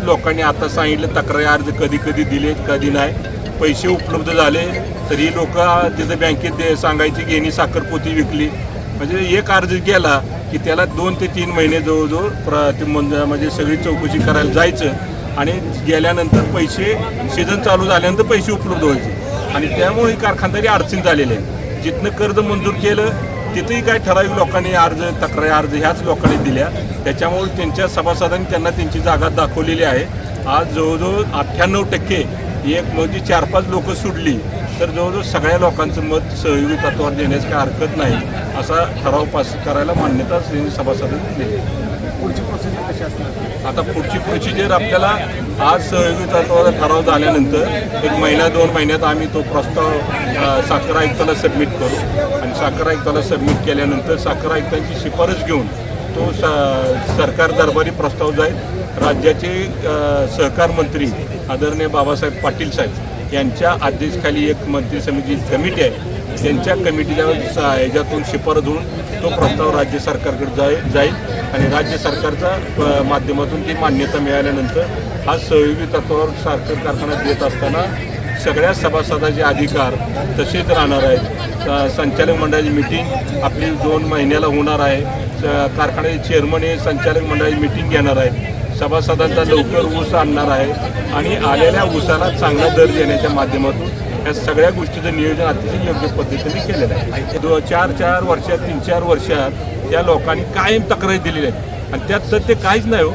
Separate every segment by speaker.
Speaker 1: लोकांनी आता सांगितलं तक्रारी अर्ज कधी कधी दिले कधी नाही, पैसे उपलब्ध झाले तरी लोक तिथं बँकेत सांगायची की यांनी साखरपोती विकली. म्हणजे एक अर्ज गेला की त्याला 2 ते 3 महिने जवळजवळ म्हणजे सगळी चौकशी करायला जायचं आणि गेल्यानंतर पैसे सीझन चालू झाल्यानंतर पैसे उपलब्ध व्हायचे. आणि त्यामुळे कारखानदारी अडचणीत आलेले आहे. जिथनं कर्ज मंजूर केलं तिथंही काय ठराविक लोकांनी तक्रारी अर्ज ह्याच लोकांनी दिल्या. त्याच्यामुळे त्यांच्या सभासदांनी त्यांना त्यांची जागा दाखवलेली आहे. आज जवळजवळ 98% एक म्हणजे 4-5 लोकं सुटली तर जवळजवळ सगळ्या लोकांचं मत सहयोगी तत्त्वावर देण्यास काही हरकत नाही असा ठराव पास करायला मान्यता सभासदांनी दिली.
Speaker 2: पुढची प्रोसिजर कशी असणार?
Speaker 1: आता पुढची प्रोसिजर आपल्याला आज सहयोगी तत्त्वाचा ठराव झाल्यानंतर 1 महिना 2 महिन्यात आम्ही तो प्रस्ताव साखर आयुक्ताला सबमिट करू आणि साखर आयुक्ताला सबमिट केल्यानंतर साखर आयुक्तांची शिफारस घेऊन तो सरकार दरबारी प्रस्ताव जाईल. राज्याचे सहकार मंत्री आदरणीय बाबासाहेब पाटील साहेब यांच्या अध्यक्षतेखाली एक मंत्री समिती कमिटी आहे. त्यांच्या कमिटीच्या ह्याच्यातून शिफारस होऊन तो प्रस्ताव राज्य सरकारकडे जाईल आणि राज्य सरकारच्या माध्यमातून ती मान्यता मिळाल्यानंतर हा सहयोगी तत्त्वावर साखर कारखाना देत असताना सगळ्या सभासदाचे अधिकार तसेच राहणार आहेत. संचालक मंडळाची मिटिंग आपली 2 महिन्याला होणार आहे. कारखान्याचे चेअरमन हे संचालक मंडळाची मिटिंग घेणार आहे. सभासदांचा लवकर ऊस आणणार आहे आणि आलेल्या ऊसाला चांगला दर देण्याच्या माध्यमातून या सगळ्या गोष्टीचं नियोजन अतिशय योग्य पद्धतीने केलेलं आहे. 4 वर्षात 3-4 वर्षात त्या लोकांनी कायम तक्रारी दिलेली आहे आणि त्यात सत्य काहीच नाही हो.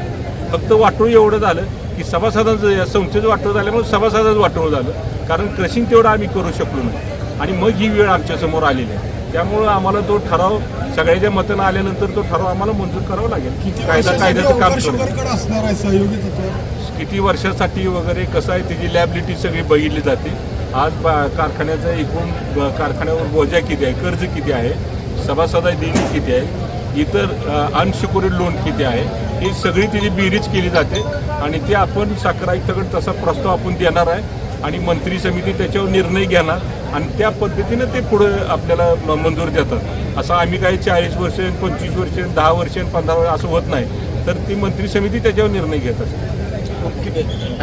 Speaker 1: फक्त वाटोळ एवढं झालं की सभासदांचं संस्थेचं वाटोळ झाल्यामुळे सभासदांचं वाटोळ झालं, कारण क्रशिंग तेवढं आम्ही करू शकलो नाही आणि मग ही वेळ आमच्यासमोर आलेली आहे. त्यामुळं आम्हाला तो ठराव सगळ्याच्या मतानं आल्यानंतर तो ठराव आम्हाला मंजूर करावा लागेल. कायद्याचं काम किती वर्षासाठी वगैरे कसं आहे त्याची लॅबिलिटी सगळी बघितली जाते. आज कारखान्याचा एकूण कारखान्यावर बोजा किती आहे, कर्ज किती आहे, सभासदा देणी किती आहे, इतर अनसिक्युअर्ड लोन किती आहे, ही सगळी त्याची बेरीज केली जाते आणि ते आपण साखर आयुक्ताकडे तसा प्रस्ताव आपण देणार आहे आणि मंत्री समिती त्याच्यावर निर्णय घेणार आणि त्या पद्धतीनं ते पुढं आपल्याला मंजूर देतात. असं आम्ही काही 40 वर्ष 25 वर्ष 10 वर्ष 15 वर्ष असं होत नाही, तर ती मंत्री समिती त्याच्यावर निर्णय घेत असते.